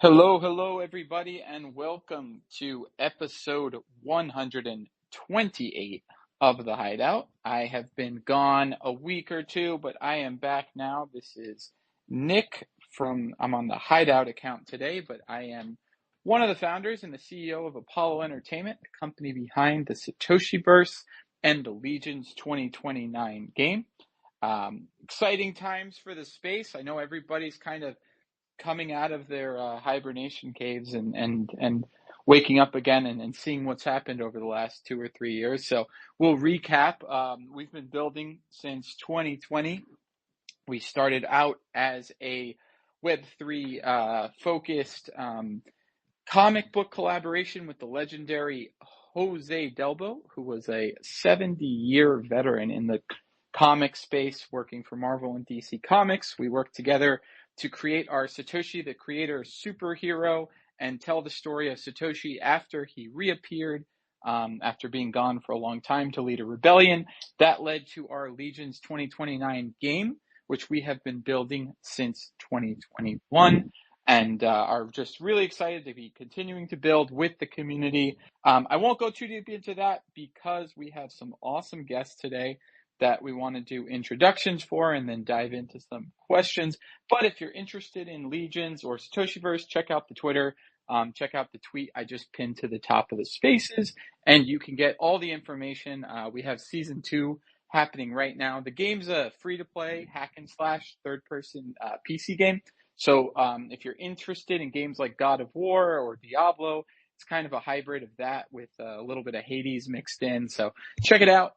Hello, everybody, and welcome to episode 128 of the Hideout. I have been gone a week or two, but I am back now. This is Nick I'm on the Hideout account today, but I am one of the founders and the CEO of Apollo Entertainment, the company behind the Satoshiverse and the Legions 2029 game. Exciting times for the space. I know everybody's kind of coming out of their hibernation caves and waking up again and seeing what's happened over the last 2 or 3 years. So we'll recap. We've been building since 2020. We started out as a Web3 focused comic book collaboration with the legendary Jose Delbo, who was a 70-year veteran in the comic space working for Marvel and DC Comics. We worked together to create our Satoshi the Creator superhero and tell the story of Satoshi after he reappeared after being gone for a long time to lead a rebellion. That led to our Legions 2029 game, which we have been building since 2021 and are just really excited to be continuing to build with the community. I won't go too deep into that because we have some awesome guests today that we want to do introductions for and then dive into some questions. But if you're interested in Legions or Satoshiverse, check out the Twitter, check out the tweet I just pinned to the top of the spaces, and you can get all the information. We have season 2 happening right now. The game's a free-to-play hack and slash third-person PC game. So if you're interested in games like God of War or Diablo, it's kind of a hybrid of that with a little bit of Hades mixed in. So check it out.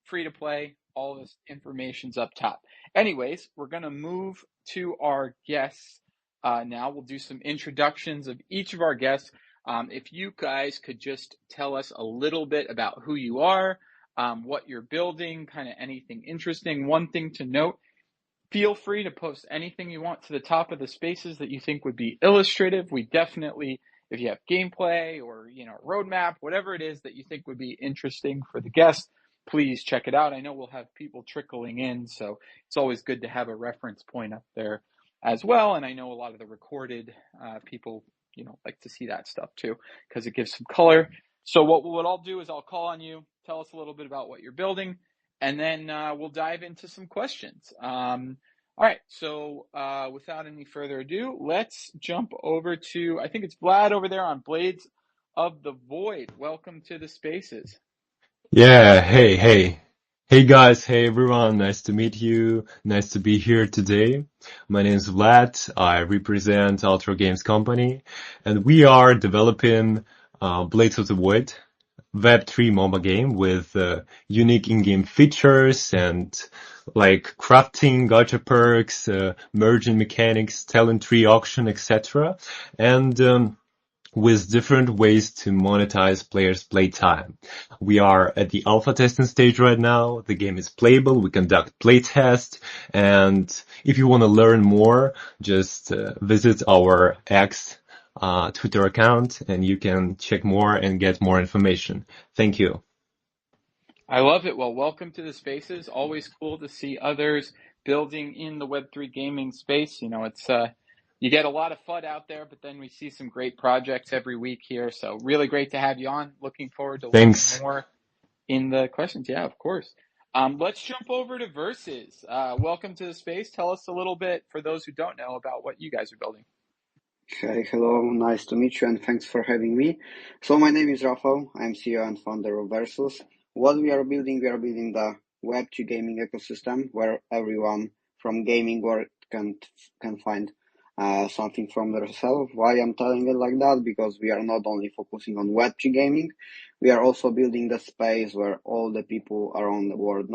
Free to play. All this information's up top. Anyways, we're going to move to our guests now. We'll do some introductions of each of our guests. If you guys could just tell us a little bit about who you are, what you're building, kind of anything interesting. One thing to note, feel free to post anything you want to the top of the spaces that you think would be illustrative. We definitely, if you have gameplay or, roadmap, whatever it is that you think would be interesting for the guests, please check it out. I know we'll have people trickling in, so it's always good to have a reference point up there as well. And I know a lot of the recorded people, like to see that stuff too, because it gives some color. So what I'll do is I'll call on you, tell us a little bit about what you're building, and then we'll dive into some questions. All right, so without any further ado, let's jump over to, I think it's Vlad over there on Blades of the Void. Welcome to the spaces. Yeah, hey. Hey guys, hey everyone, nice to meet you. Nice to be here today. My name is Vlad. I represent Ultra Games Company, and we are developing Blades of the Void, Web3 MOBA game with unique in-game features and like crafting, gacha perks, merging mechanics, talent tree auction, etc. And with different ways to monetize players' playtime. We are at the alpha testing stage right now. The game is playable. We conduct playtests. And if you want to learn more, just visit our X Twitter account and you can check more and get more information. Thank you. I love it. Well, welcome to the spaces. Always cool to see others building in the Web3 gaming space. It's you get a lot of FUD out there, but then we see some great projects every week here. So really great to have you on. Looking forward to learning Thanks. more in the questions. Yeah, of course. Let's jump over to Versus. Welcome to the space. Tell us a little bit, for those who don't know, about what you guys are building. Hey, hello, nice to meet you and thanks for having me. So my name is Rafał, I'm CEO and founder of Versus. What we are building the Web2 gaming ecosystem where everyone from gaming world can find something from themselves. Why I'm telling it like that? Because we are not only focusing on Web2 gaming, we are also building the space where all the people around the world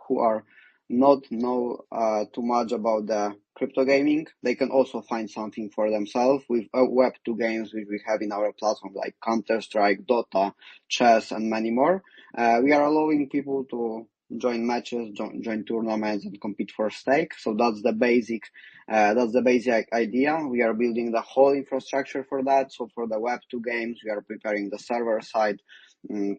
who are not know too much about the crypto gaming, they can also find something for themselves with Web2 games which we have in our platform like Counter-Strike, Dota, chess, and many more. We are allowing people to join matches, join tournaments, and compete for stake. So that's the basic idea. We are building the whole infrastructure for that. So for the Web2 games, we are preparing the server side,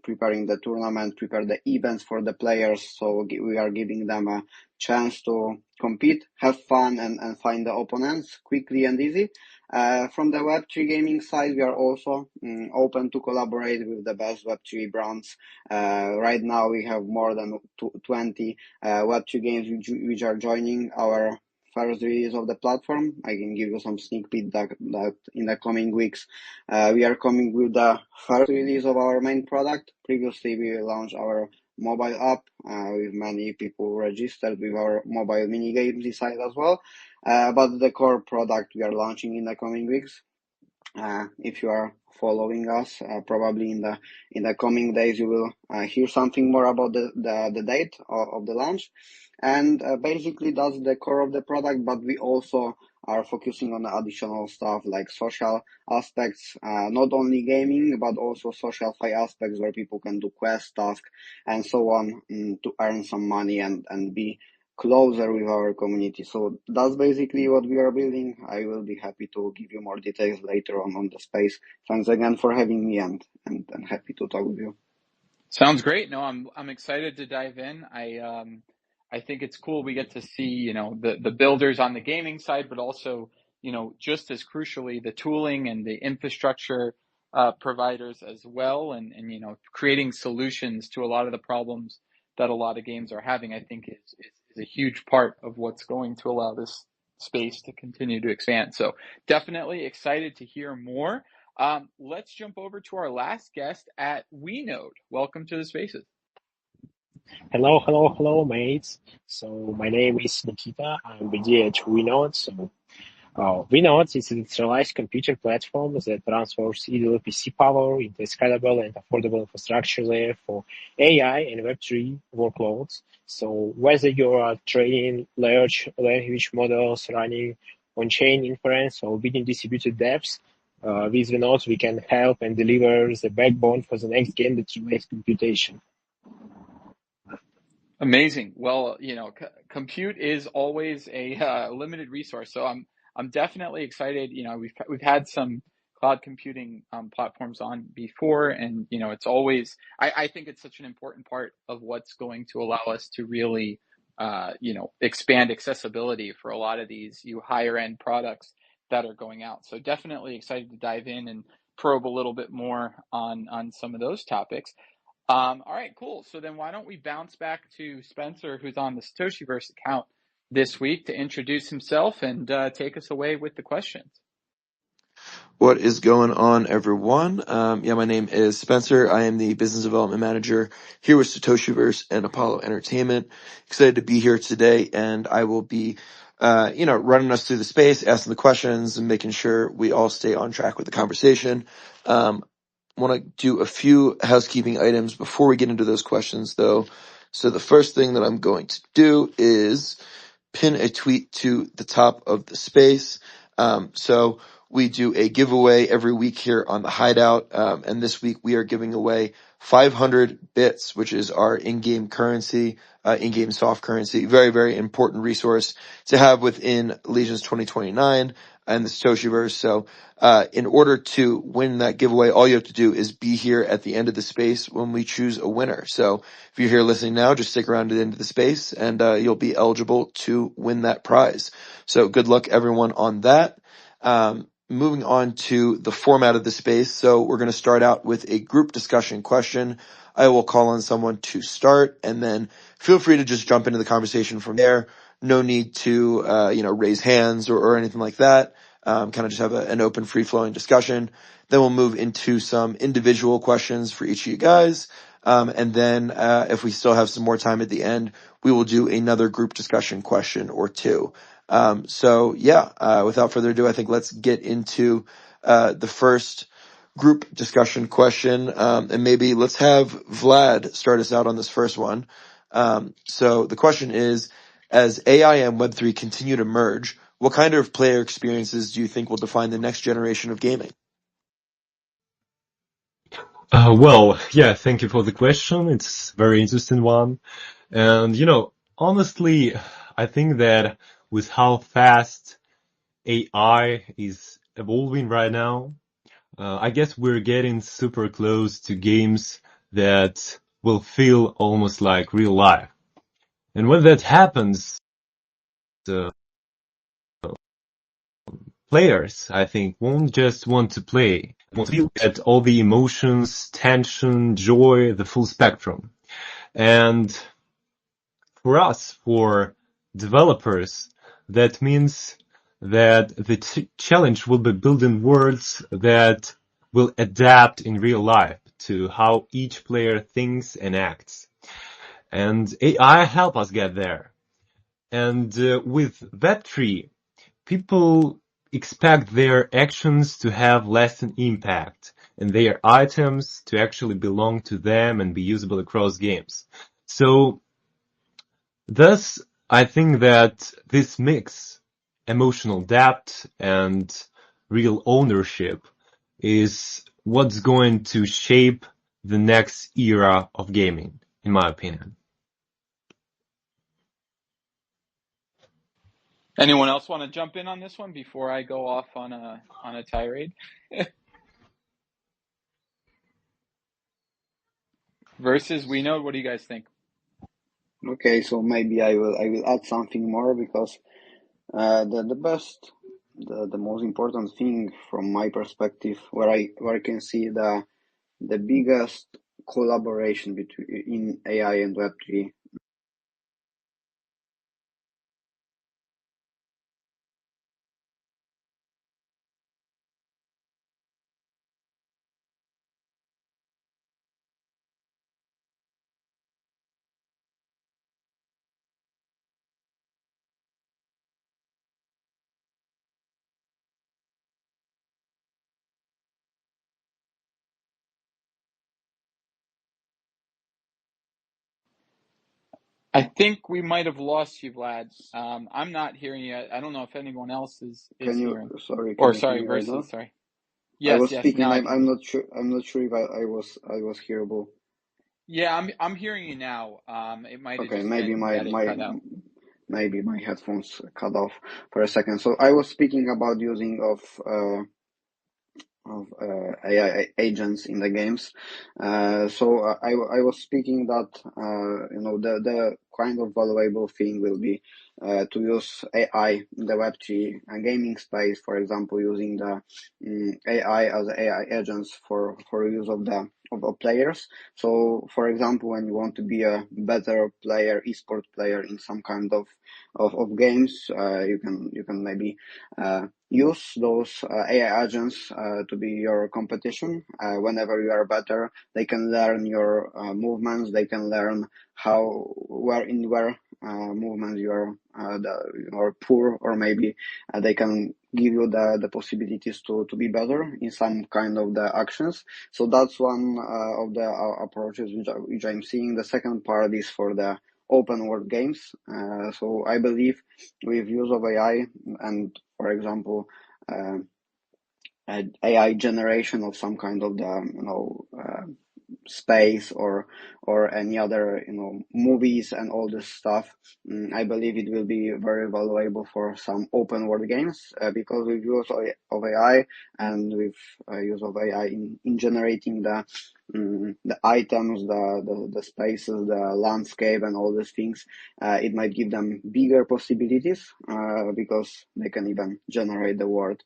preparing the tournament, prepare the events for the players. So we are giving them a chance to compete, have fun, and find the opponents quickly and easy. From the Web3 gaming side, we are also open to collaborate with the best Web3 brands. Right now, we have more than 20 Web3 games which are joining our first release of the platform. I can give you some sneak peek that in the coming weeks, we are coming with the first release of our main product. Previously, we launched our mobile app with many people registered with our mobile mini games inside as well. But the core product we are launching in the coming weeks. If you are following us, probably in the coming days you will hear something more about the date of the launch. And basically that's the core of the product, but we also are focusing on the additional stuff like social aspects, not only gaming, but also social fi aspects where people can do quest, task, and so on, to earn some money and be closer with our community. So that's basically what we are building. I will be happy to give you more details later on the space. Thanks again for having me and happy to talk with you. Sounds great. No, I'm excited to dive in. I think it's cool we get to see, the builders on the gaming side, but also, just as crucially, the tooling and the infrastructure providers as well, and creating solutions to a lot of the problems that a lot of games are having. I think is a huge part of what's going to allow this space to continue to expand. So definitely excited to hear more. Let's jump over to our last guest at WeNode. Welcome to the Spaces. Hello, hello, hello, mates. So my name is Nikita. I'm BD at WeNode. So WeNode is a decentralized computer platform that transfers idle PC power into a scalable and affordable infrastructure layer for AI and Web3 workloads. So whether you are training large language models, running on-chain inference, or building distributed dApps, with WeNode we can help and deliver the backbone for the next game-based computation. Amazing. Well, compute is always a limited resource, so I'm definitely excited. We've had some cloud computing platforms on before, and it's always I think it's such an important part of what's going to allow us to really expand accessibility for a lot of these higher end products that are going out. So definitely excited to dive in and probe a little bit more on some of those topics. All right, cool. So then why don't we bounce back to Spencer, who's on the Satoshiverse account this week, to introduce himself and take us away with the questions. What is going on, everyone? My name is Spencer. I am the business development manager here with Satoshiverse and Apollo Entertainment. Excited to be here today, and I will be, running us through the space, asking the questions, and making sure we all stay on track with the conversation. Want to do a few housekeeping items before we get into those questions, though. So the first thing that I'm going to do is pin a tweet to the top of the space. So we do a giveaway every week here on the Hideout, and this week we are giving away 500 bits, which is our in-game currency, in-game soft currency. Very, very important resource to have within Legions 2029 and the Satoshiverse. So in order to win that giveaway, all you have to do is be here at the end of the space when we choose a winner. So if you're here listening now, just stick around to the end of the space and you'll be eligible to win that prize. So good luck, everyone, on that. Moving on to the format of the space. So we're going to start out with a group discussion question. I will call on someone to start, and then feel free to just jump into the conversation from there. No need to, raise hands or anything like that. Kind of just have an open, free-flowing discussion. Then we'll move into some individual questions for each of you guys. And then, if we still have some more time at the end, we will do another group discussion question or two. Without further ado, I think let's get into, the first group discussion question. And maybe let's have Vlad start us out on this first one. So the question is, as AI and Web3 continue to merge, what kind of player experiences do you think will define the next generation of gaming? Thank you for the question. It's a very interesting one. And, honestly, I think that with how fast AI is evolving right now, I guess we're getting super close to games that will feel almost like real life. And when that happens, the players, I think, won't just want to play, won't feel at all the emotions, tension, joy, the full spectrum. And for us, for developers, that means that the challenge will be building worlds that will adapt in real life to how each player thinks and acts. And AI help us get there. And with Web3, people expect their actions to have lasting impact and their items to actually belong to them and be usable across games. So thus, I think that this mix, emotional depth and real ownership, is what's going to shape the next era of gaming, in my opinion. Anyone else want to jump in on this one before I go off on a tirade? Versus, we know. What do you guys think? Okay, so maybe I will add something more because the most important thing from my perspective, where I can see the biggest collaboration between in AI and Web3. I think we might have lost you, Vlad. I'm not hearing you. I don't know if anyone else is Can you hearing. can Or you hear sorry, me right now? Versus. Sorry. I Yes, was yes. speaking. Now I can hear I'm you. not sure. I'm not sure if I was hearable. Yeah, I'm hearing you now. It might have Okay, just maybe been that it cut out. maybe my headphones cut off for a second. So I was speaking about using of AI agents in the games. I was speaking that the kind of valuable thing will be to use AI in the Web3 gaming space, for example, using the AI as AI agents for use of of players. So, for example, when you want to be a better player, esport player in some kind of games, you can maybe use those AI agents to be your competition. Whenever you are better, they can learn your movements. They can learn where movements you are poor, or maybe they can give you the possibilities to be better in some kind of the actions. So that's one of the approaches which I'm seeing. The second part is for the open world games. So I believe with use of AI and, for example, uh, AI generation of some kind of the space or any other movies and all this stuff. I believe it will be very valuable for some open world games because with use of AI and with use of AI in generating the items, the spaces, the landscape, and all these things, it might give them bigger possibilities because they can even generate the world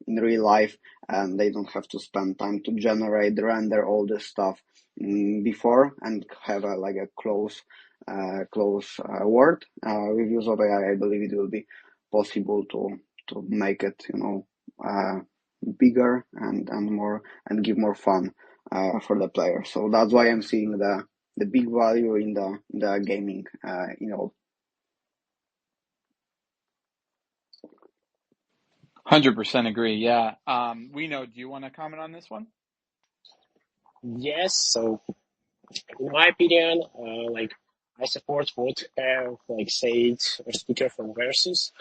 in real life, and they don't have to spend time to generate, render all this stuff before and have like a close word. With use of AI, I believe it will be possible to make it bigger and more and give more fun for the player. So that's why I'm seeing the big value in the gaming. 100% agree. Yeah. We know. Do you want to comment on this one? Yes, so in my opinion, I support what said a speaker from Versus.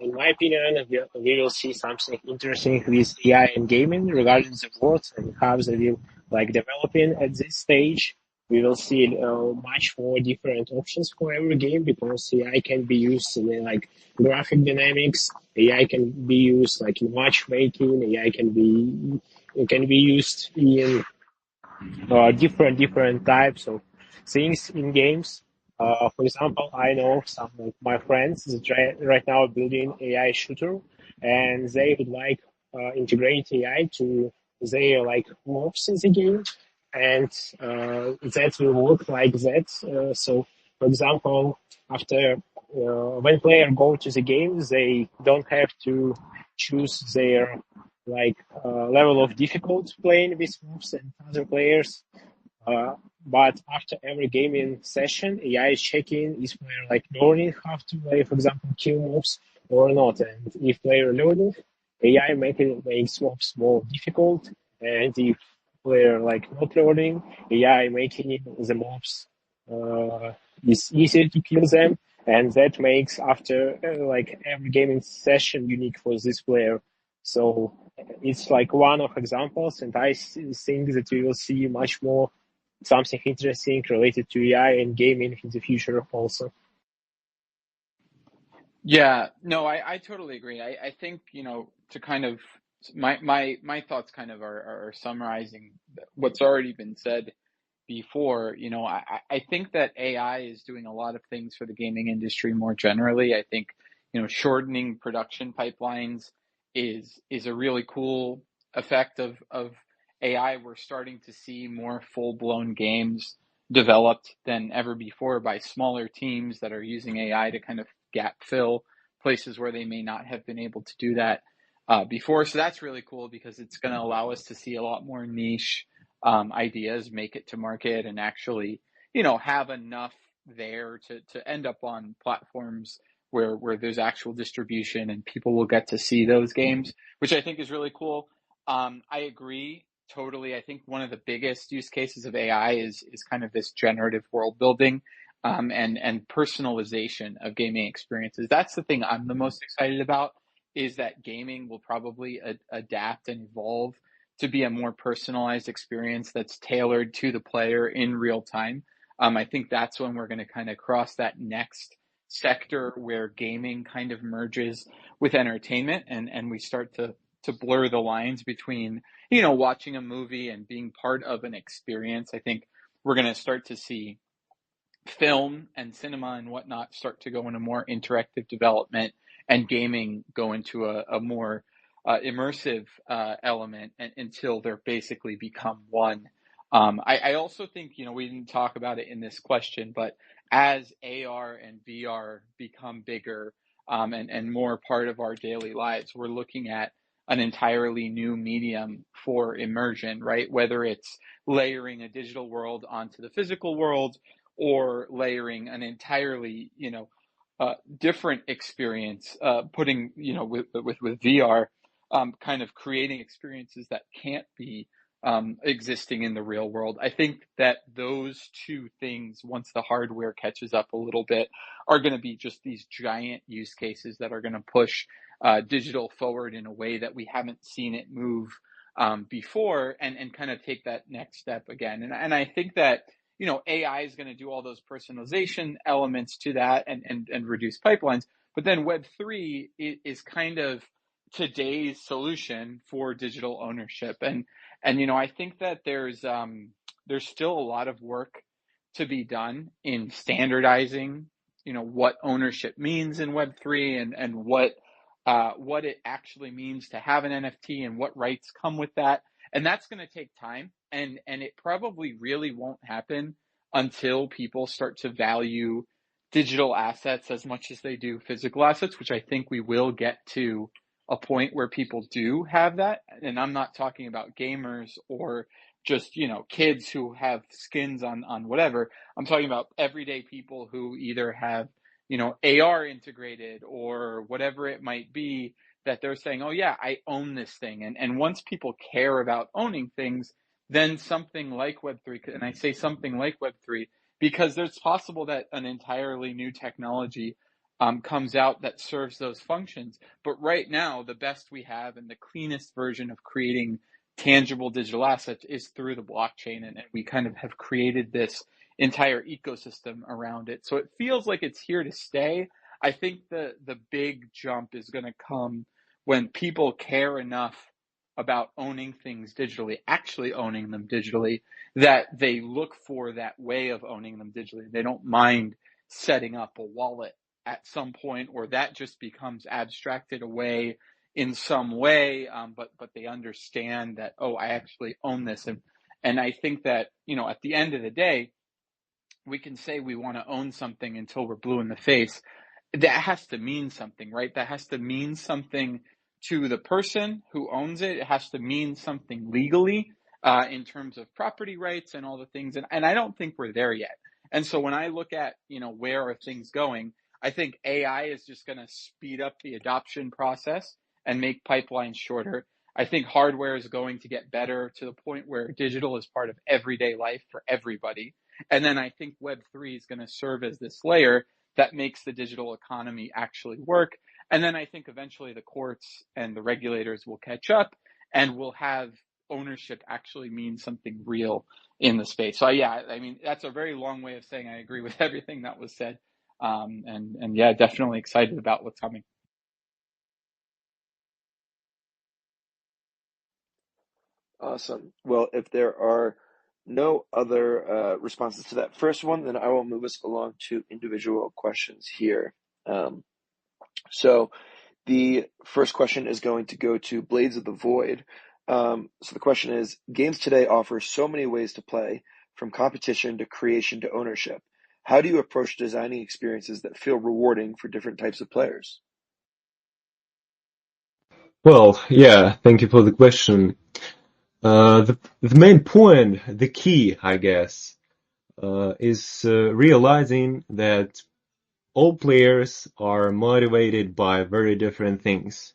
In my opinion, we will see something interesting with AI and gaming regarding the world and how they will developing at this stage. We will see much more different options for every game because AI can be used in graphic dynamics. AI can be used in matchmaking. AI can be used in different types of things in games. For example, I know some of my friends that right now are building AI shooter, and they would like integrate AI to their like mobs in the game, and that will work like that. So, for example, after when player go to the game, they don't have to choose their like level of difficult playing with mobs and other players. Uh, but after every gaming session, AI is checking is player like learning how to play, for example, kill mobs or not. And if player learning, AI makes mobs more difficult. And if player like not learning, AI making the mobs uh, is easier to kill them. And that makes after like every gaming session unique for this player. So it's like one of examples, and I think that we will see much more something interesting related to AI and gaming in the future also. Yeah, no, I totally agree. I think, to kind of my thoughts kind of are summarizing what's already been said before. I think that AI is doing a lot of things for the gaming industry more generally. I think, shortening production pipelines is a really cool effect of AI. We're starting to see more full-blown games developed than ever before by smaller teams that are using AI to kind of gap fill places where they may not have been able to do that before. So that's really cool because it's going to allow us to see a lot more niche ideas make it to market and actually, have enough there to end up on platforms where there's actual distribution and people will get to see those games, which I think is really cool. I agree totally. I think one of the biggest use cases of AI is kind of this generative world building and personalization of gaming experiences. That's the thing I'm the most excited about, is that gaming will probably adapt and evolve to be a more personalized experience that's tailored to the player in real time. I think that's when we're going to kind of cross that next sector where gaming kind of merges with entertainment, and we start to blur the lines between, watching a movie and being part of an experience. I think we're going to start to see film and cinema and whatnot start to go into more interactive development, and gaming go into a more immersive element, until they're basically become one. I also think, we didn't talk about it in this question, but as AR and VR become bigger and more part of our daily lives, we're looking at an entirely new medium for immersion, right? Whether it's layering a digital world onto the physical world, or layering an entirely, different experience, putting, with VR, kind of creating experiences that can't be existing in the real world. I think that those two things, once the hardware catches up a little bit, are going to be just these giant use cases that are going to push digital forward in a way that we haven't seen it move before, and kind of take that next step again. And I think that, AI is going to do all those personalization elements to that, and reduce pipelines. But then Web3 is kind of today's solution for digital ownership. And I think that there's still a lot of work to be done in standardizing, what ownership means in Web3, and what it actually means to have an NFT and what rights come with that. And that's going to take time, and it probably really won't happen until people start to value digital assets as much as they do physical assets, which I think we will get to a point where people do have that. And I'm not talking about gamers or just, kids who have skins on whatever. I'm talking about everyday people who either have, AR integrated or whatever it might be, that they're saying, oh yeah, I own this thing. And once people care about owning things, then something like Web3, and I say something like Web3 because there's possible that an entirely new technology comes out that serves those functions. But right now, the best we have and the cleanest version of creating tangible digital assets is through the blockchain, and we kind of have created this entire ecosystem around it. So it feels like it's here to stay. I think the big jump is going to come when people care enough about owning things digitally, actually owning them digitally, that they look for that way of owning them digitally. They don't mind setting up a wallet at some point, or that just becomes abstracted away in some way, but they understand that, oh, I actually own this. And I think that, at the end of the day, we can say we want to own something until we're blue in the face. That has to mean something, right? That has to mean something to the person who owns it. It has to mean something legally, in terms of property rights and all the things. And I don't think we're there yet. And so when I look at, where are things going, I think AI is just going to speed up the adoption process and make pipelines shorter. I think hardware is going to get better to the point where digital is part of everyday life for everybody. And then I think Web3 is going to serve as this layer that makes the digital economy actually work. And then I think eventually the courts and the regulators will catch up and will have ownership actually mean something real in the space. So yeah, I mean, that's a very long way of saying I agree with everything that was said. And yeah, definitely excited about what's coming. Awesome. Well, if there are no other responses to that first one, then I will move us along to individual questions here. So the first question is going to go to Blades of the Void. So the question is, games today offer so many ways to play, from competition to creation to ownership. How do you approach designing experiences that feel rewarding for different types of players? Well, yeah, thank you for the question. The main point, the key, I guess, is realizing that all players are motivated by very different things.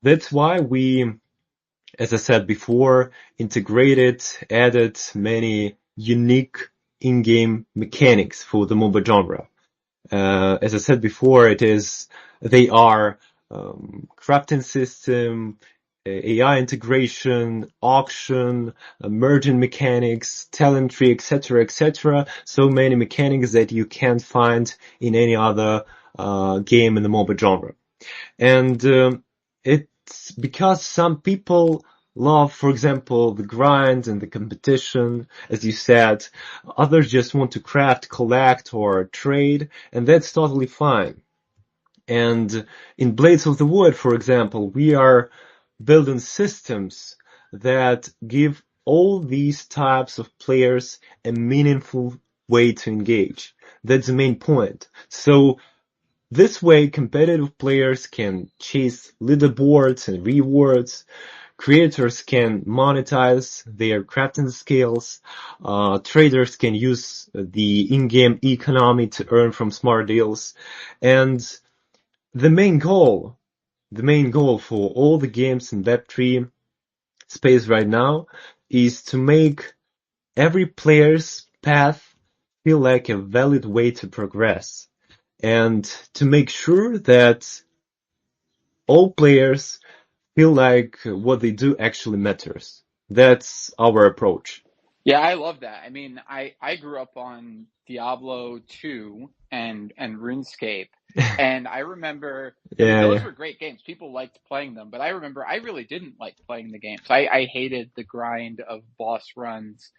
That's why we, as I said before, added many unique in-game mechanics for the MOBA genre. As I said before, they are crafting system, AI integration, auction, merging mechanics, talent tree, etc., etc. So many mechanics that you can't find in any other game in the MOBA genre. And it's because some people love, for example, the grind and the competition, as you said. Others just want to craft, collect, or trade, and that's totally fine. And in Blades of the Wood, for example, we are building systems that give all these types of players a meaningful way to engage. That's the main point. So this way, competitive players can chase leaderboards and rewards. Creators can monetize their crafting skills. Traders can use the in-game economy to earn from smart deals. And the main goal for all the games in Web3 space right now is to make every player's path feel like a valid way to progress, and to make sure that all players feel like what they do actually matters. That's our approach. Yeah, I love that. I mean, I grew up on Diablo 2 and RuneScape, and I remember, I mean, Yeah, those yeah. were great games. People liked playing them, but I remember I really didn't like playing the games. I hated the grind of boss runs,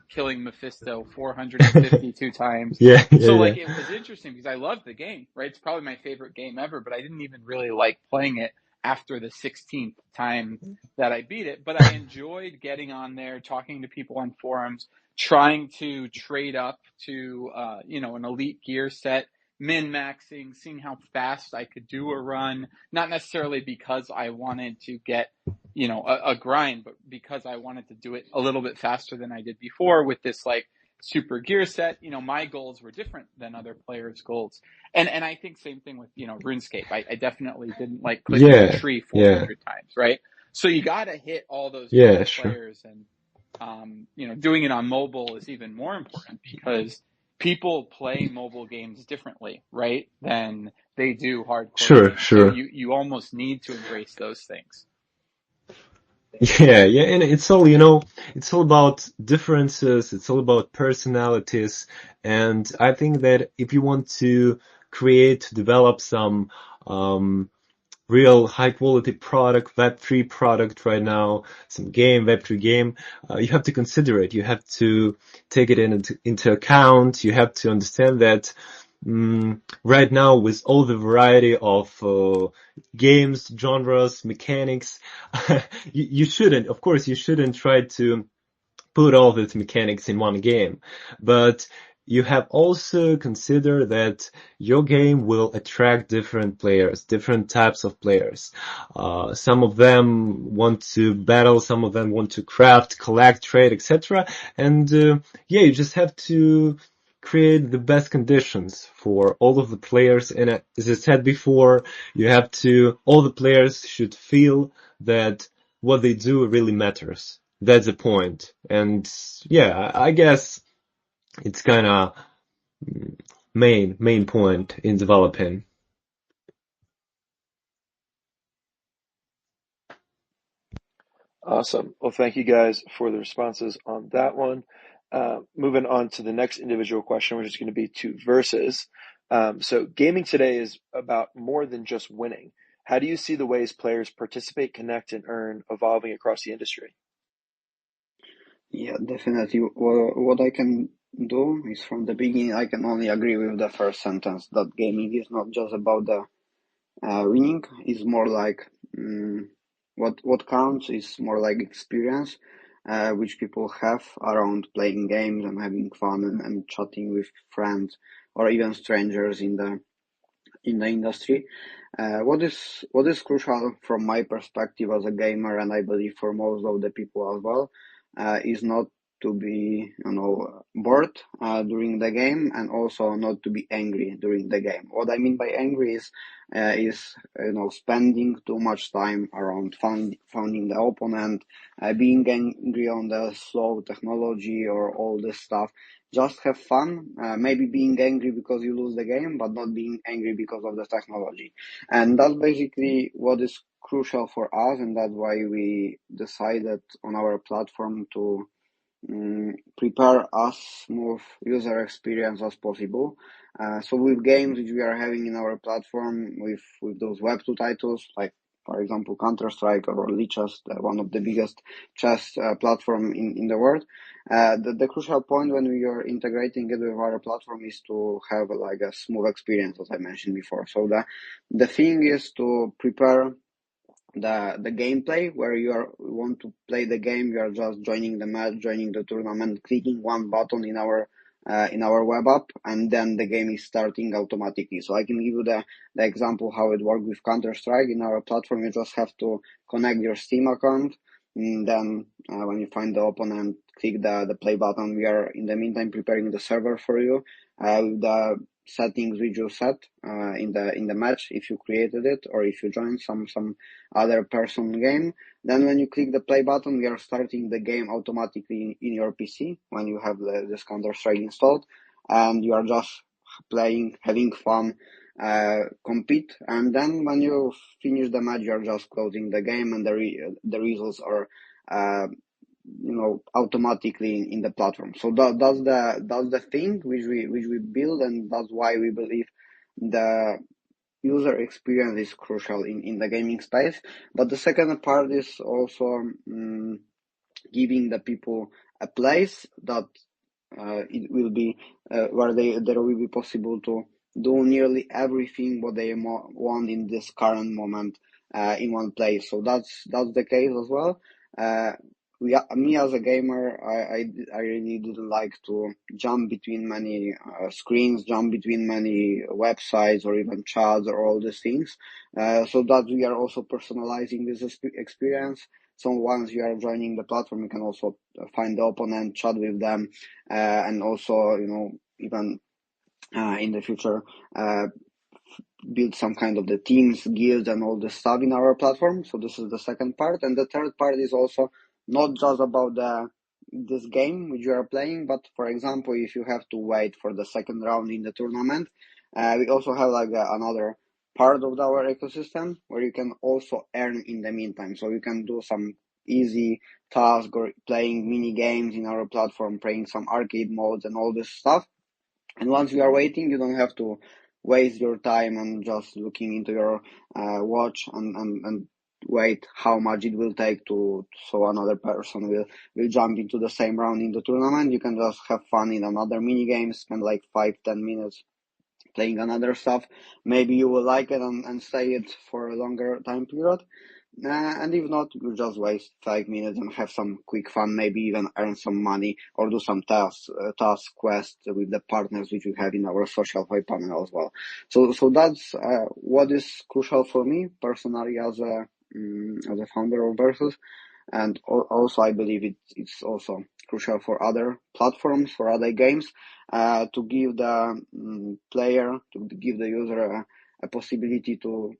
killing Mephisto 452 times. Yeah, yeah, So yeah. like it was interesting because I loved the game, right? It's probably my favorite game ever, but I didn't even really like playing it after the 16th time that I beat it, but I enjoyed getting on there, talking to people on forums, trying to trade up to, an elite gear set, min-maxing, seeing how fast I could do a run, not necessarily because I wanted to get, a grind, but because I wanted to do it a little bit faster than I did before with this like super gear set. My goals were different than other players' goals. And I think same thing with, RuneScape. I definitely didn't like clicking a Yeah, tree yeah, 400 times, right? So you got to hit all those yeah, different sure. players, and doing it on mobile is even more important because people play mobile games differently, right, than they do hardcore Sure, games. So sure. you almost need to embrace those things. Yeah, yeah, and it's all about differences, it's all about personalities, and I think that if you want to develop some um real high quality product, Web3 product right now, some game, Web3 game, you have to consider it. You have to take it into account. You have to understand that right now with all the variety of games, genres, mechanics, you shouldn't, of course, you shouldn't try to put all the mechanics in one game, but you have also consider that your game will attract different players, different types of players. Some of them want to battle, some of them want to craft, collect, trade, etc. And yeah, you just have to create the best conditions for all of the players. And as I said before, all the players should feel that what they do really matters. That's the point. And yeah, I guess it's kind of main point in developing. Awesome. Well, thank you guys for the responses on that one. Moving on to the next individual question, which is going to be to Versus. So gaming today is about more than just winning. How do you see the ways players participate, connect, and earn evolving across the industry? Yeah, definitely. What I can do is from the beginning, I can only agree with the first sentence that gaming is not just about the winning. It's more like what counts is more like experience, which people have around playing games and having fun and chatting with friends or even strangers in the industry. What is crucial from my perspective as a gamer, and I believe for most of the people as well, is not to be bored during the game, and also not to be angry during the game. What I mean by angry is spending too much time around founding the opponent, being angry on the slow technology or all this stuff. Just have fun, maybe being angry because you lose the game, but not being angry because of the technology. And that's basically what is crucial for us, and that's why we decided on our platform to prepare as smooth user experience as possible. So with games which we are having in our platform, with those Web2 titles, like for example Counter-Strike or Lichess, one of the biggest chess platform in the world, the crucial point when we are integrating it with our platform is to have like a smooth experience, as I mentioned before. So the thing is to prepare the gameplay where want to play the game. You are just joining the match, joining the tournament, clicking one button in our web app, and then the game is starting automatically. So I can give you the example how it works with Counter-Strike. In our platform, you just have to connect your Steam account, and then when you find the opponent, click the play button. We are in the meantime preparing the server for you with the settings which you set in the match, if you created it or if you joined some other person game. Then when you click the play button, we are starting the game automatically in your PC when you have this Counter-Strike installed, and you are just playing, having fun, compete, and then when you finish the match, you are just closing the game, and the results are automatically in the platform. So that's the thing which we build, and that's why we believe the user experience is crucial in the gaming space. But the second part is also giving the people a place that it will be where there will be possible to do nearly everything what they want in this current moment in one place. So that's the case as well. Me as a gamer, I really didn't like to jump between many screens, jump between many websites or even chats or all these things. So that we are also personalizing this experience. So once you are joining the platform, you can also find the opponent, chat with them, and also even in the future build some kind of the teams, guilds, and all this stuff in our platform. So this is the second part, and the third part is also not just about this game which you are playing, but for example, if you have to wait for the second round in the tournament, we also have like another part of our ecosystem where you can also earn in the meantime. So you can do some easy task or playing mini games in our platform, playing some arcade modes and all this stuff. And once you are waiting, you don't have to waste your time and just looking into your watch and wait how much it will take so another person will jump into the same round in the tournament. You can just have fun in another mini game, spend like 5-10 minutes playing another stuff. Maybe you will like it and stay it for a longer time period. And if not, you just waste 5 minutes and have some quick fun, maybe even earn some money or do some task quests with the partners which we have in our social play panel as well. So that's what is crucial for me personally as a founder of Versus. And also, I believe it's also crucial for other platforms, for other games, to give the player, to give the user a possibility to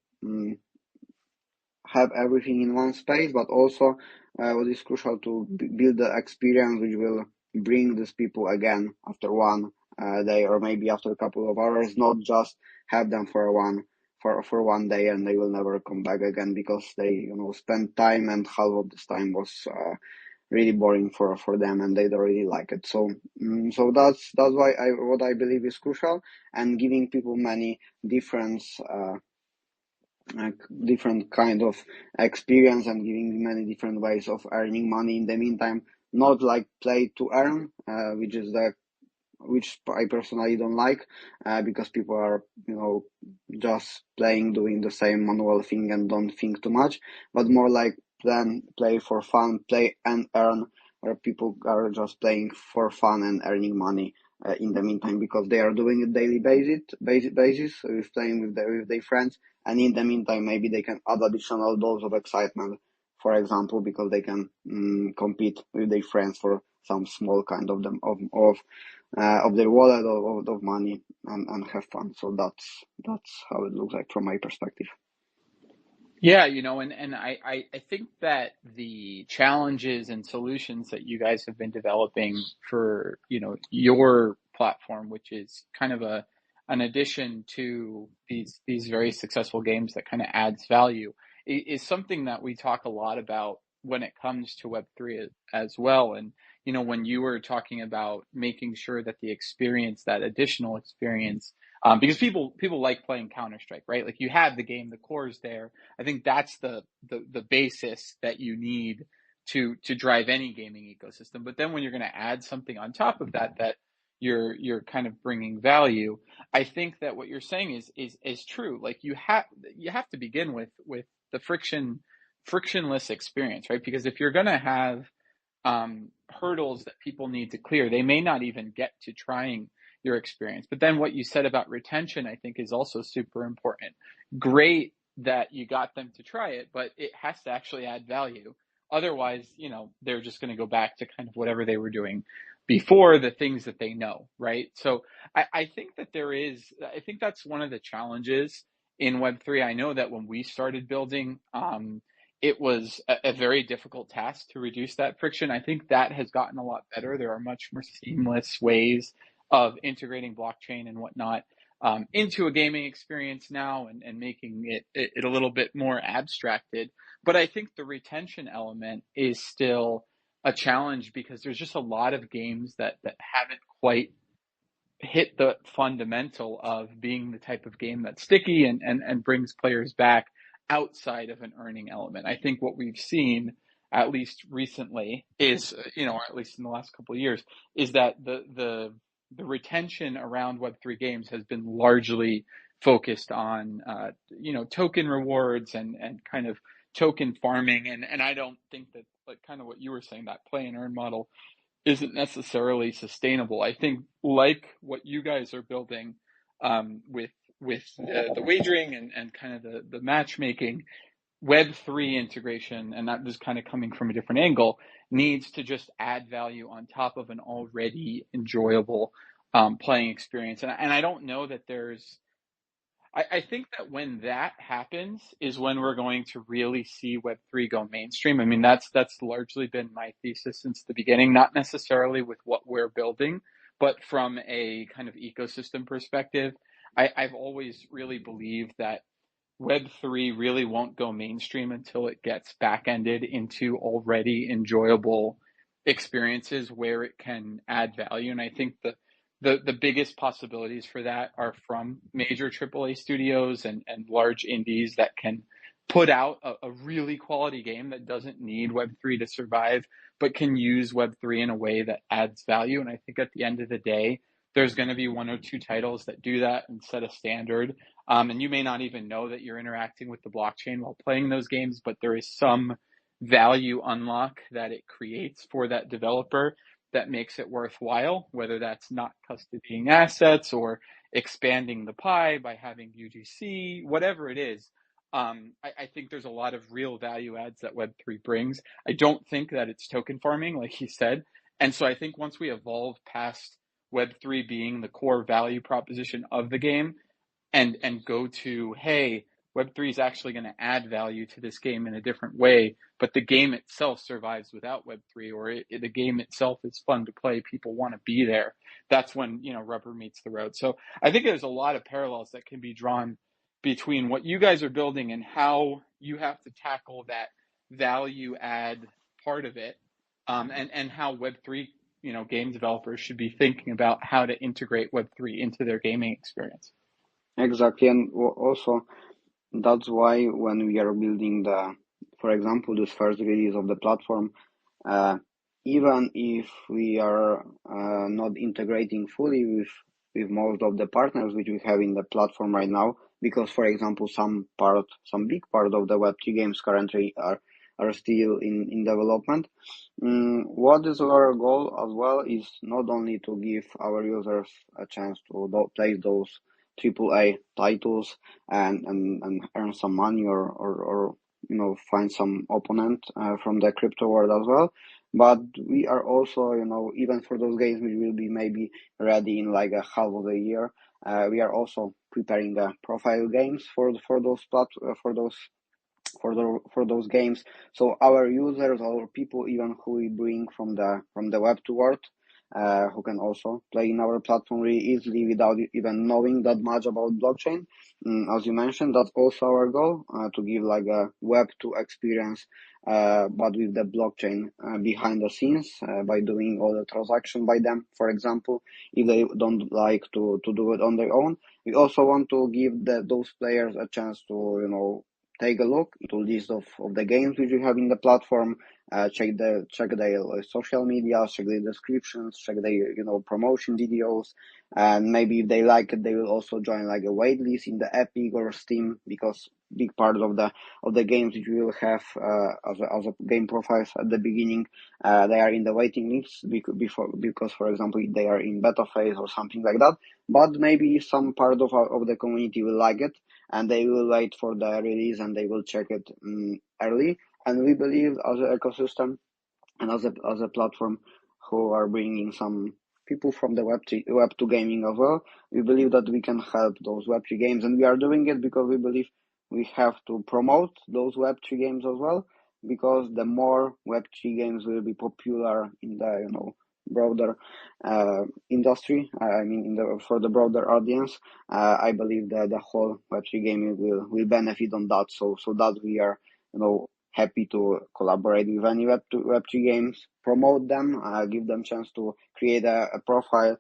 have everything in one space, but also what is crucial to build the experience which will bring these people again after one day or maybe after a couple of hours, not just have them for one day and they will never come back again because they spent time and half of this time was really boring for them and they don't really like it. So that's why what I believe is crucial, and giving people many different kind of experience and giving many different ways of earning money in the meantime, not like play to earn, which I personally don't like, because people are, just playing, doing the same manual thing and don't think too much, but more like play for fun, play and earn, where people are just playing for fun and earning money in the meantime because they are doing it daily basis with playing with their friends, and in the meantime maybe they can add additional dose of excitement, for example, because they can compete with their friends for some small kind of their wallet of money and have fun. So that's how it looks like from my perspective. Yeah, and I think that the challenges and solutions that you guys have been developing for, your platform, which is kind of an addition to these very successful games that kind of adds value, is something that we talk a lot about when it comes to Web3 as well. And, when you were talking about making sure that the experience, that additional experience, because people like playing Counter-Strike, right? Like you have the game, the core is there. I think that's the basis that you need to drive any gaming ecosystem. But then when you're going to add something on top of that you're kind of bringing value, I think that what you're saying is true. Like you have to begin with the frictionless experience, right? Because if you're going to have hurdles that people need to clear, they may not even get to trying your experience. But then what you said about retention, I think, is also super important. Great that you got them to try it, but it has to actually add value. Otherwise, they're just going to go back to kind of whatever they were doing before, the things that they know, right? So I think that I think that's one of the challenges in Web3. I know that when we started building, it was a very difficult task to reduce that friction. I think that has gotten a lot better. There are much more seamless ways of integrating blockchain and whatnot into a gaming experience now and making it a little bit more abstracted. But I think the retention element is still a challenge because there's just a lot of games that haven't quite hit the fundamental of being the type of game that's sticky and brings players back outside of an earning element. I think what we've seen, at least recently, is, or at least in the last couple of years, is that the retention around Web3 games has been largely focused on, token rewards and kind of token farming. And I don't think that, like kind of what you were saying, that play and earn model isn't necessarily sustainable. I think like what you guys are building with the wagering and kind of the matchmaking, Web3 integration, and that is kind of coming from a different angle, needs to just add value on top of an already enjoyable playing experience. And I don't know that I think that when that happens is when we're going to really see Web3 go mainstream. I mean, that's largely been my thesis since the beginning, not necessarily with what we're building, but from a kind of ecosystem perspective. I've always really believed that Web3 really won't go mainstream until it gets back-ended into already enjoyable experiences where it can add value. And I think the biggest possibilities for that are from major AAA studios and large indies that can put out a really quality game that doesn't need Web3 to survive, but can use Web3 in a way that adds value. And I think at the end of the day, there's going to be one or two titles that do that and set a standard. And you may not even know that you're interacting with the blockchain while playing those games, but there is some value unlock that it creates for that developer that makes it worthwhile, whether that's not custodying assets or expanding the pie by having UGC, whatever it is. I think there's a lot of real value adds that Web3 brings. I don't think that it's token farming, like he said. And so I think once we evolve past Web3 being the core value proposition of the game and go to, hey, Web3 is actually going to add value to this game in a different way, but the game itself survives without Web3, or the game itself is fun to play, people want to be there. That's when, rubber meets the road. So I think there's a lot of parallels that can be drawn between what you guys are building and how you have to tackle that value add part of it, and how Web3, game developers should be thinking about how to integrate Web3 into their gaming experience. Exactly, and also that's why when we are building for example, this first release of the platform, even if we are not integrating fully with most of the partners which we have in the platform right now, because for example, some big part of the Web2 games currently are still in development. What is our goal as well is not only to give our users a chance to play those AAA titles and earn some money or find some opponent from the crypto world as well. But we are also, even for those games which will be maybe ready in like a half of a year, we are also preparing profile games for those games. So our users or people even who we bring from the Web2 world, who can also play in our platform really easily without even knowing that much about blockchain. As you mentioned, that's also our goal, to give like a Web2 experience, but with the blockchain behind the scenes, by doing all the transaction by them, for example, if they don't like to do it on their own. We also want to give those players a chance to, take a look into list of the games which we have in the platform, check their social media, check their descriptions, check their promotion videos, and maybe if they like it, they will also join like a wait list in the Epic or Steam, because big part of the games which we will have as a game profiles at the beginning, they are in the waiting list because for example they are in beta phase or something like that. But maybe some part of the community will like it, and they will wait for the release and they will check it early. And we believe as an ecosystem and as a platform who are bringing some people from the Web2 gaming as well, we believe that we can help those Web3 games, and we are doing it because we believe we have to promote those Web3 games as well, because the more Web3 games will be popular in the broader industry, I mean for the broader audience, I believe that the whole Web3 gaming will benefit on that. So that we are happy to collaborate with any Web3 games, promote them, give them chance to create a profile,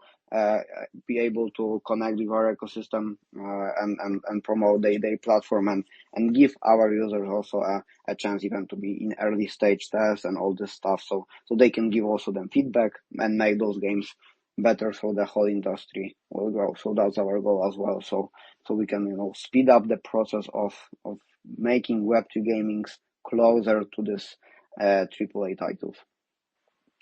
be able to connect with our ecosystem, and promote their platform, and give our users also a chance even to be in early stage tests and all this stuff, so they can give also them feedback and make those games better, so the whole industry will grow. So that's our goal as well. So we can speed up the process of making Web2 gamings closer to this AAA titles.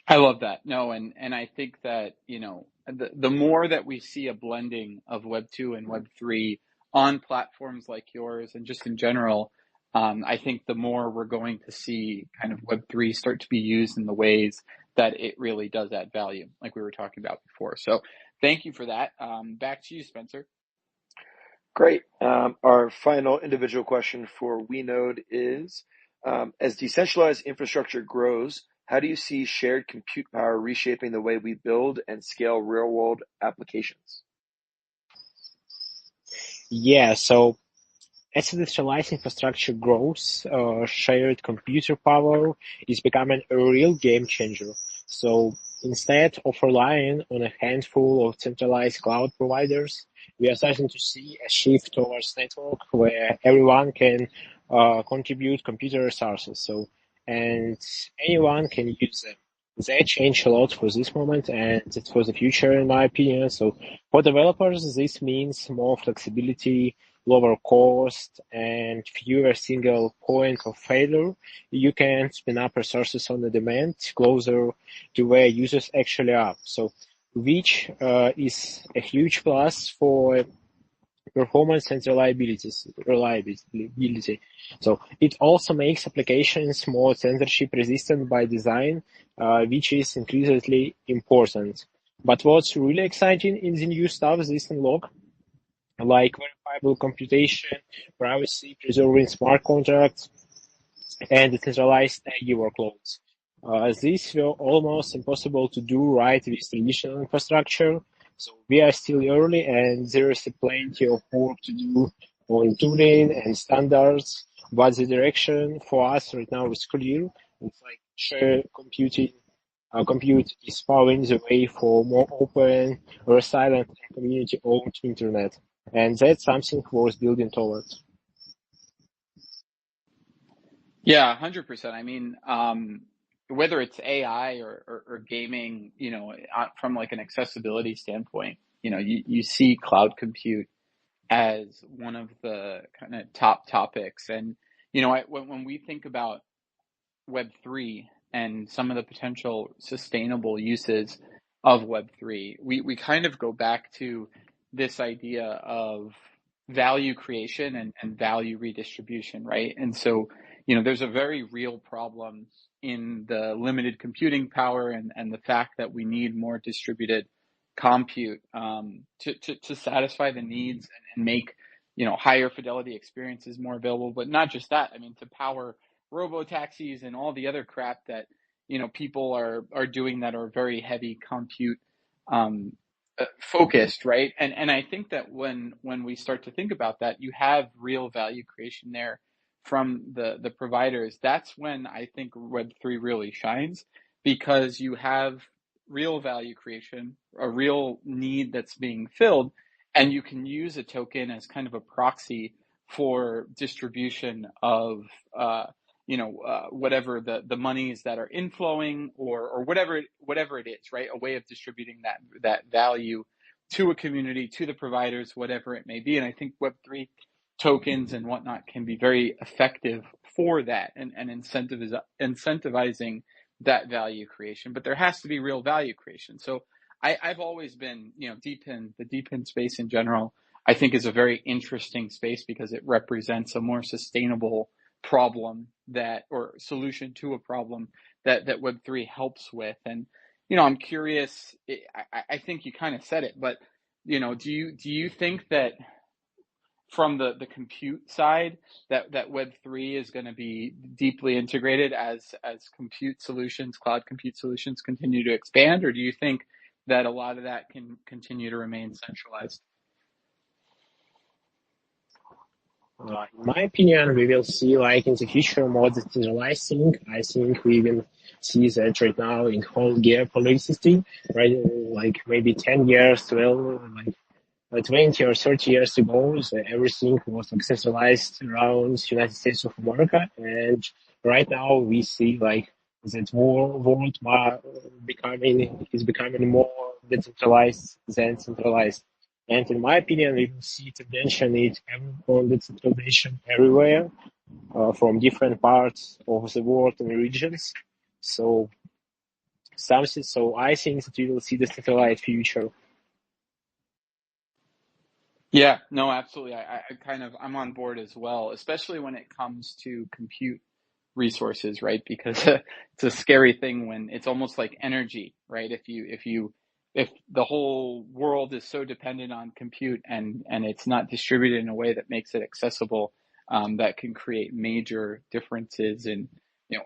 I love that. No, and I think that, the more that we see a blending of Web 2 and Web 3 on platforms like yours and just in general, I think the more we're going to see kind of Web 3 start to be used in the ways that it really does add value, like we were talking about before. So thank you for that. Back to you, Spencer. Great. Our final individual question for WeNode is, as decentralized infrastructure grows, how do you see shared compute power reshaping the way we build and scale real-world applications? Yeah, so as decentralized infrastructure grows, shared computer power is becoming a real game changer. So instead of relying on a handful of centralized cloud providers, we are starting to see a shift towards network where everyone can contribute computer resources. So, and anyone can use them. They change a lot for this moment and it's for the future, in my opinion. So for developers, this means more flexibility, lower cost, and fewer single point of failure. You can spin up resources on the demand closer to where users actually are. So which is a huge plus for performance and reliability. So it also makes applications more censorship resistant by design, which is increasingly important. But what's really exciting in the new stuff is unlock like verifiable computation, privacy preserving smart contracts, and decentralized AI workloads. These were almost impossible to do right with traditional infrastructure. So we are still early and there is plenty of work to do on tooling and standards, but the direction for us right now is clear. It's like share computing. Compute is paving the way for more open, resilient, and community-owned internet. And that's something worth building towards. Yeah, 100%. I mean, whether it's AI or gaming, from like an accessibility standpoint, you see cloud compute as one of the kind of top topics. And, when we think about Web3 and some of the potential sustainable uses of Web3, we kind of go back to this idea of value creation and value redistribution, right? And so, there's a very real problem in the limited computing power and the fact that we need more distributed compute to satisfy the needs and make, higher fidelity experiences more available. But not just that, I mean, to power robo taxis and all the other crap that people are doing that are very heavy compute um, focused, right? And I think that when we start to think about that, you have real value creation there from the providers. That's when I think Web3 really shines, because you have real value creation, a real need that's being filled, and you can use a token as kind of a proxy for distribution of whatever the monies that are inflowing or whatever it is, right? A way of distributing that value to a community, to the providers, whatever it may be. And I think Web3 tokens and whatnot can be very effective for that and incentivizing that value creation. But there has to be real value creation. So I've always been, deep in space in general, I think is a very interesting space because it represents a more sustainable problem or solution to a problem that Web3 helps with. And, I'm curious, I think you kind of said it, but, do you think that from the compute side that Web3 is going to be deeply integrated as cloud compute solutions continue to expand, or do you think that a lot of that can continue to remain centralized? In my opinion, we will see like in the future more decentralized thing. I think we will see that right now in whole geopolitics, right? Like maybe 10 years, 12, like 20 or 30 years ago, so everything was like centralized around United States of America. And right now we see like that world is becoming more decentralized than centralized. And in my opinion, we will see tendency on decentralization everywhere, from different parts of the world and regions. So so I think that we will see the decentralized future. Yeah, no, absolutely. I'm on board as well, especially when it comes to compute resources, right? Because it's a scary thing when it's almost like energy, right? If the whole world is so dependent on compute and it's not distributed in a way that makes it accessible, that can create major differences in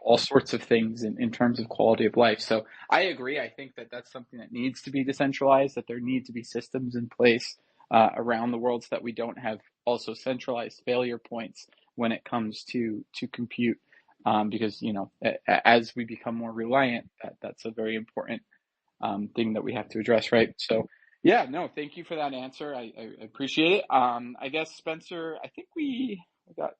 all sorts of things in terms of quality of life. So I agree. I think that that's something that needs to be decentralized, that there need to be systems in place around the world so that we don't have also centralized failure points when it comes to compute, because as we become more reliant, that's a very important thing that we have to address, right? So yeah, no, thank you for that answer. I appreciate it. I guess Spencer, I think we got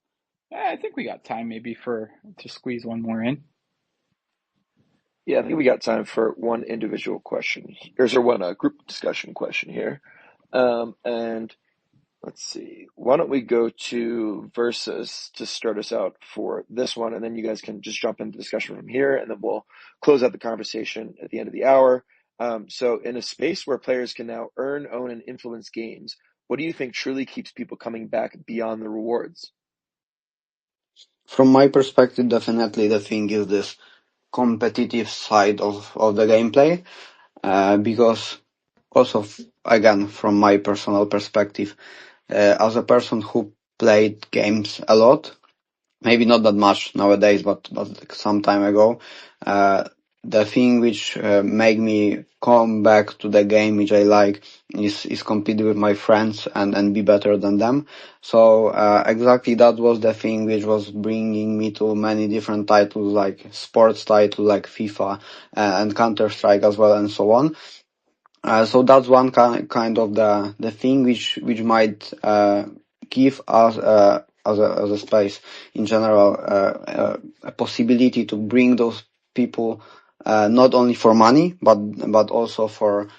I think we got time maybe to squeeze one more in. Yeah, I think we got time for one individual question. Here's our one group discussion question here. And let's see. Why don't we go to Versus to start us out for this one, and then you guys can just jump into discussion from here, and then we'll close out the conversation at the end of the hour. So in a space where players can now earn, own, and influence games, what do you think truly keeps people coming back beyond the rewards? From my perspective, definitely the thing is this competitive side of the gameplay, because also, again, from my personal perspective, as a person who played games a lot, maybe not that much nowadays, but like some time ago, the thing which make me come back to the game which I like is compete with my friends and be better than them. So exactly that was the thing which was bringing me to many different titles like sports titles like FIFA and Counter Strike as well and so on. So that's one kind of the thing which might give us as a space in general a possibility to bring those people not only for money but also for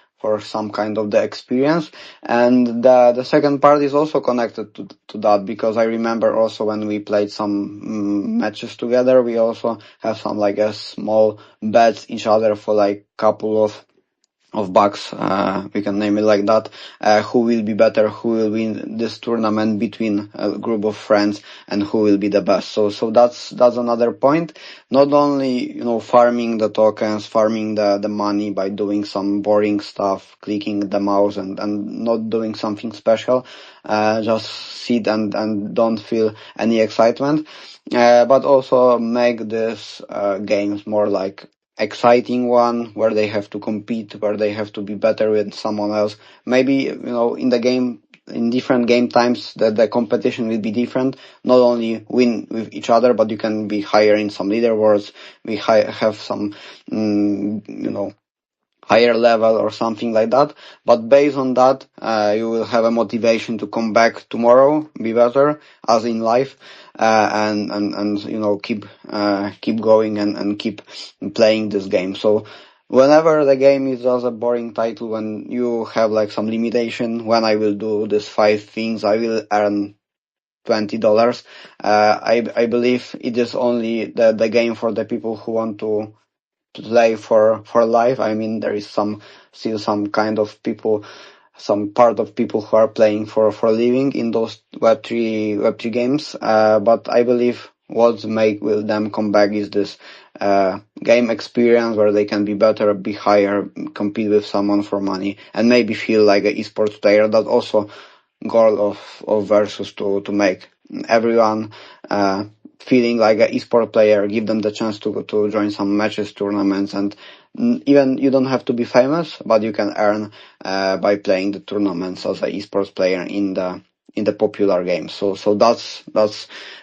some kind of the experience. And the second part is also connected to that, because I remember also when we played some matches together, we also have some like a small bets each other for like couple of bucks, we can name it like that, who will be better, who will win this tournament between a group of friends, and who will be the best. So that's another point. Not only, farming the tokens, farming the money by doing some boring stuff, clicking the mouse and not doing something special, just sit and don't feel any excitement, but also make this games more like exciting one, where they have to compete, where they have to be better with someone else. Maybe, in the game, in different game times, the competition will be different. Not only win with each other, but you can be higher in some leaderboards. We have some, higher level or something like that. But based on that, you will have a motivation to come back tomorrow, be better, as in life, and keep going and keep playing this game. So whenever the game is just a boring title, when you have like some limitation, when I will do these 5 things, I will earn $20. I believe it is only the game for the people who want to play for life. I mean, there is still some kind of people, some part of people who are playing for living in those Web3 games. But I believe what will them come back is this game experience, where they can be better, be higher, compete with someone for money, and maybe feel like an esports player. That also goal of Versus to make everyone feeling like an esport player, give them the chance to join some matches, tournaments, and even you don't have to be famous, but you can earn by playing the tournaments as an esports player in the popular games. So that's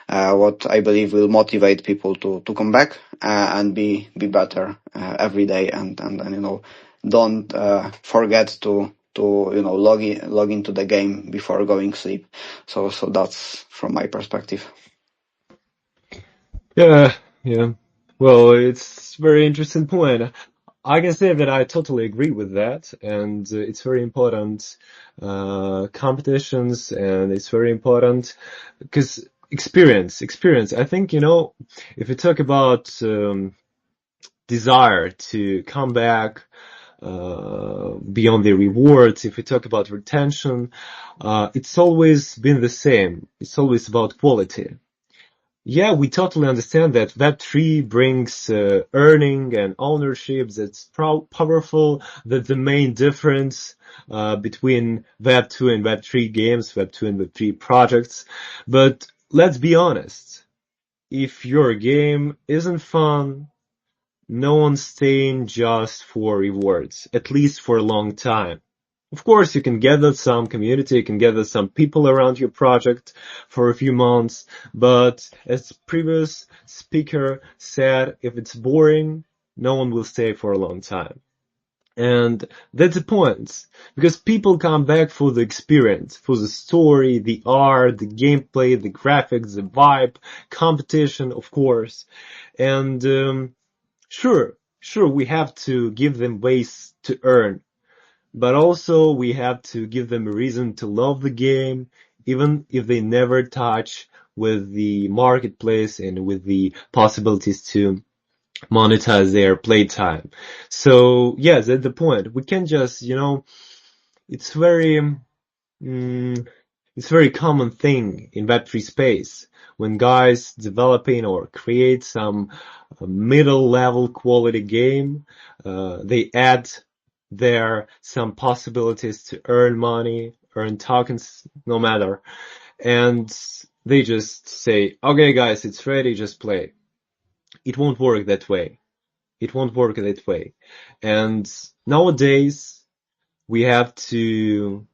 what I believe will motivate people to come back and be better every day, and don't forget to log into the game before going sleep. So that's from my perspective. Yeah, yeah. Well, it's very interesting point. I can say that I totally agree with that, and it's very important competitions, and it's very important because experience. I think, if you talk about desire to come back beyond the rewards, if we talk about retention, it's always been the same. It's always about quality. Yeah, we totally understand that Web3 brings earning and ownership. That's powerful. That the main difference between Web2 and Web3 games, Web2 and Web3 projects. But let's be honest. If your game isn't fun, no one's staying just for rewards, at least for a long time. Of course, you can gather some community, you can gather some people around your project for a few months, but as previous speaker said, if it's boring, no one will stay for a long time. And that's the point. Because people come back for the experience, for the story, the art, the gameplay, the graphics, the vibe, competition, of course. And sure, we have to give them ways to earn, but also we have to give them a reason to love the game, even if they never touch with the marketplace and with the possibilities to monetize their playtime. So yeah, that's the point. We can just, it's very, mm, it's a very common thing in Web3 space when guys developing or create some middle level quality game, they add there some possibilities to earn money, earn tokens, no matter. And they just say, okay guys, it's ready, just play. It won't work that way. It won't work that way. And nowadays we have to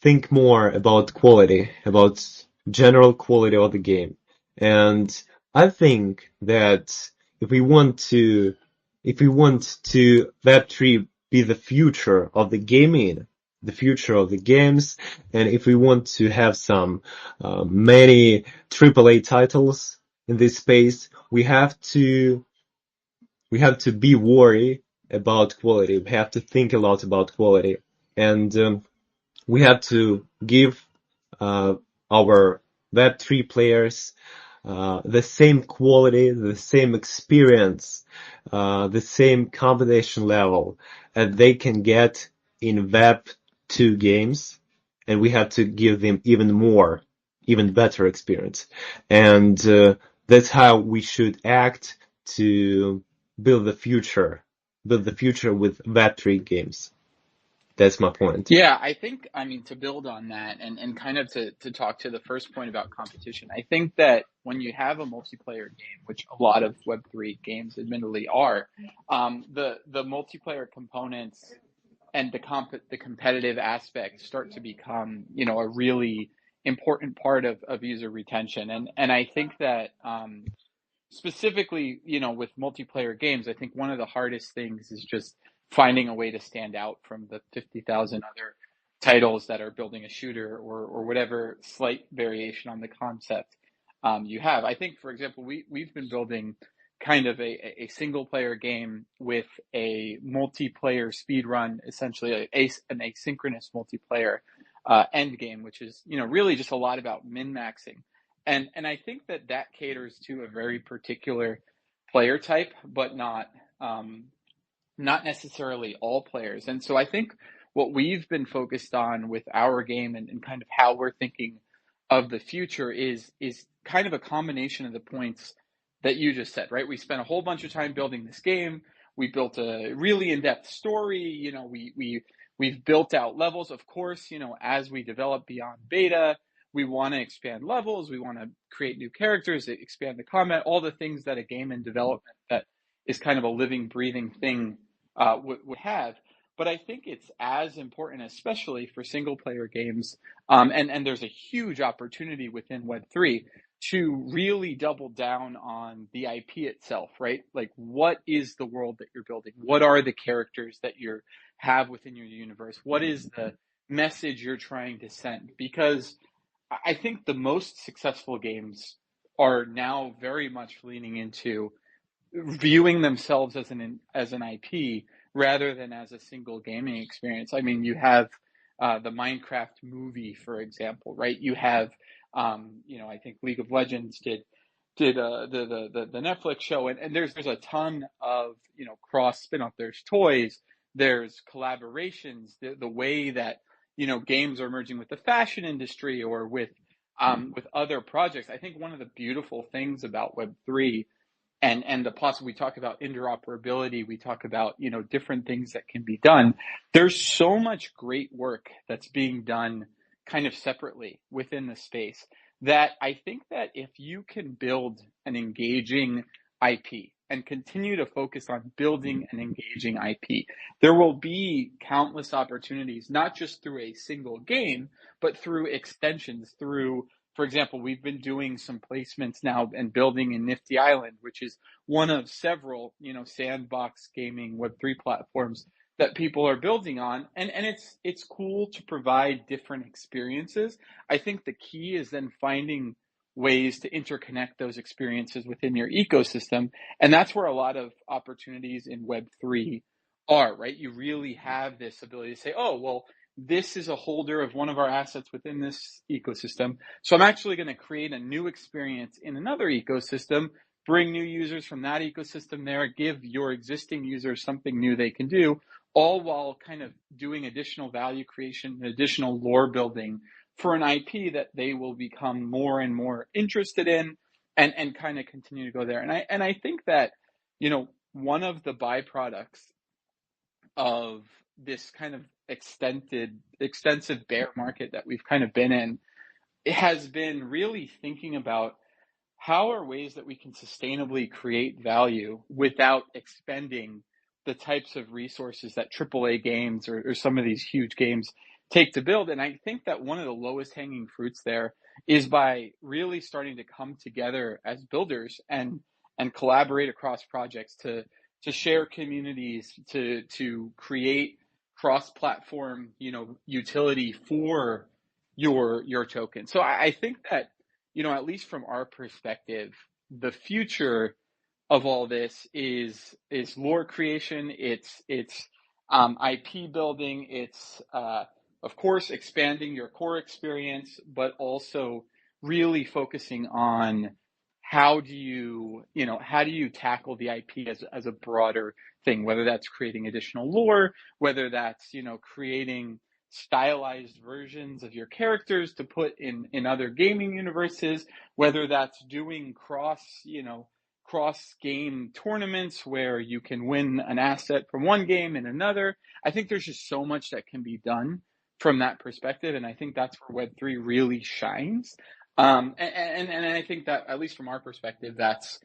think more about quality, about general quality of the game. And I think that if we want to, if we want to Web3 be the future of the gaming, the future of the games, and if we want to have some many AAA titles in this space, we have to be worried about quality. We have to think a lot about quality, and we have to give uh, our Web3 players the same quality, the same experience, the same competition level that they can get in Web2 games, and we have to give them even more, even better experience. And that's how we should act to build the future, with Web3 games. That's my point. Yeah, I think, I mean, to build on that and kind of to talk to the first point about competition, I think that when you have a multiplayer game, which a lot of Web3 games admittedly are, the multiplayer components and the competitive aspects start to become, a really important part of user retention. And I think that, specifically, with multiplayer games, I think one of the hardest things is just finding a way to stand out from the 50,000 other titles that are building a shooter or whatever slight variation on the concept you have. I think, for example, we've been building kind of a single player game with a multiplayer speed run, essentially an asynchronous multiplayer end game, which is, really just a lot about min maxing. And I think that caters to a very particular player type, but not necessarily all players. And so I think what we've been focused on with our game and kind of how we're thinking of the future is kind of a combination of the points that you just said, right? We spent a whole bunch of time building this game. We built a really in-depth story. We've built out levels. Of course, as we develop beyond beta, we want to expand levels. We want to create new characters, expand the combat, all the things that a game in development that is kind of a living, breathing thing would have. But I think it's as important, especially for single player games, and there's a huge opportunity within Web3 to really double down on the IP itself, right? Like, what is the world that you're building? What are the characters that you have within your universe? What is the message you're trying to send? Because I think the most successful games are now very much leaning into viewing themselves as an IP rather than as a single gaming experience. I mean, you have the Minecraft movie, for example, right? You have, I think League of Legends did the Netflix show, and there's a ton of cross spin-off. There's toys, there's collaborations, the way that games are merging with the fashion industry or with other projects. I think one of the beautiful things about Web3 and the possible, we talk about interoperability, we talk about different things that can be done. There's so much great work that's being done kind of separately within the space that I think that if you can build an engaging IP and continue to focus on building an engaging IP, there will be countless opportunities, not just through a single game, but through extensions, through, for example, we've been doing some placements now and building in Nifty Island, which is one of several, sandbox gaming Web3 platforms that people are building on, and it's cool to provide different experiences. I think the key is then finding ways to interconnect those experiences within your ecosystem, and that's where a lot of opportunities in Web3 are, right? You really have this ability to say, oh, well, this is a holder of one of our assets within this ecosystem, so I'm actually going to create a new experience in another ecosystem, bring new users from that ecosystem there, give your existing users something new they can do, all while kind of doing additional value creation, additional lore building for an IP that they will become more and more interested in, and kind of continue to go there. And I think that, one of the byproducts of this kind of extensive bear market that we've kind of been in, it has been really thinking about how are ways that we can sustainably create value without expending the types of resources that AAA games or some of these huge games take to build. And I think that one of the lowest hanging fruits there is by really starting to come together as builders and collaborate across projects to share communities, to create cross-platform, utility for your token. So I think that, at least from our perspective, the future of all this is lore creation. It's IP building. It's of course expanding your core experience, but also really focusing on how do you tackle the IP as a broader thing, whether that's creating additional lore, whether that's creating stylized versions of your characters to put in other gaming universes, whether that's doing cross game tournaments where you can win an asset from one game in another. I think there's just so much that can be done from that perspective, and I think that's where Web3 really shines. And I think that, at least from our perspective, that's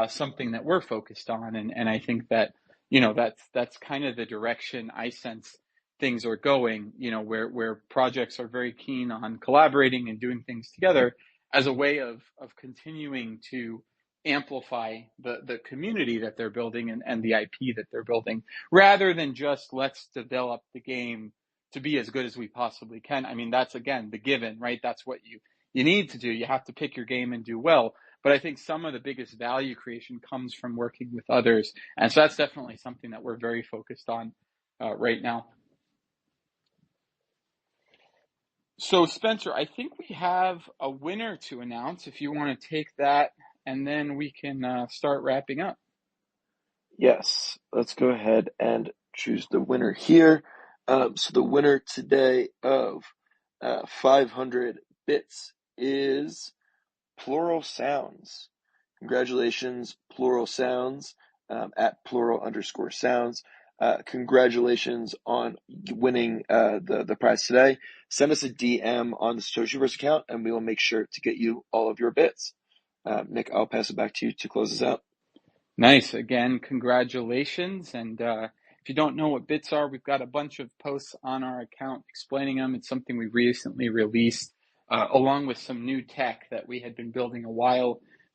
something that we're focused on, and I think that that's kind of the direction I sense things are going. Where projects are very keen on collaborating and doing things together as a way of continuing to amplify the community that they're building and the IP that they're building, rather than just let's develop the game to be as good as we possibly can. I mean, that's, again, the given, right? That's what you need to do. You have to pick your game and do well. But I think some of the biggest value creation comes from working with others. And so that's definitely something that we're very focused on right now. So, Spencer, I think we have a winner to announce, if you want to take that, and then we can start wrapping up. Yes, let's go ahead and choose the winner here. So the winner today of 500 bits is Plural Sounds. Congratulations, Plural Sounds, at plural_sounds. Congratulations on winning the prize today. Send us a DM on the Satoshiverse account, and we will make sure to get you all of your bits. Nick, I'll pass it back to you to close this out. Nice. Again, congratulations. And if you don't know what bits are, we've got a bunch of posts on our account explaining them. It's something we recently released, along with some new tech that we had been building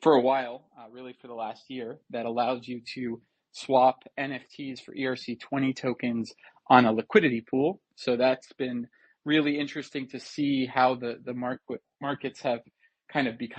for a while, really for the last year, that allows you to swap NFTs for ERC20 tokens on a liquidity pool. So that's been really interesting to see how the markets have kind of become